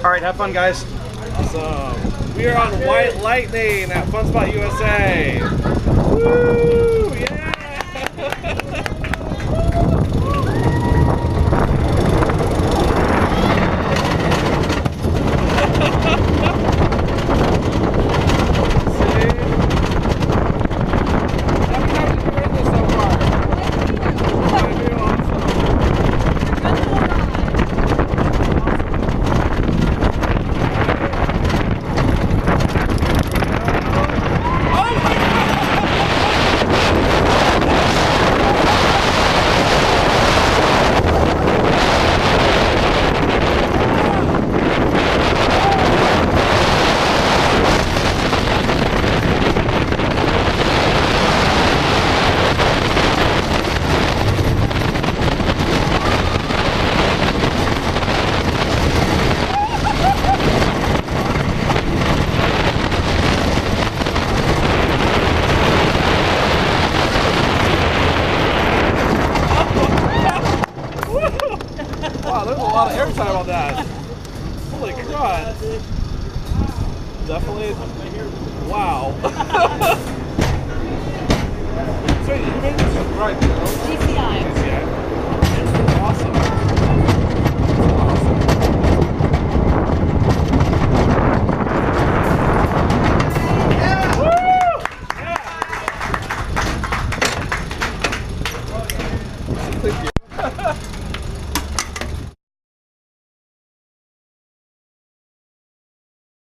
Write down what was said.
All right, have fun, guys. Awesome. We are on White Lightning at Fun Spot USA. Woo! Yeah! Wow, there's a lot of airtime on that. Holy crud. Definitely. Wow.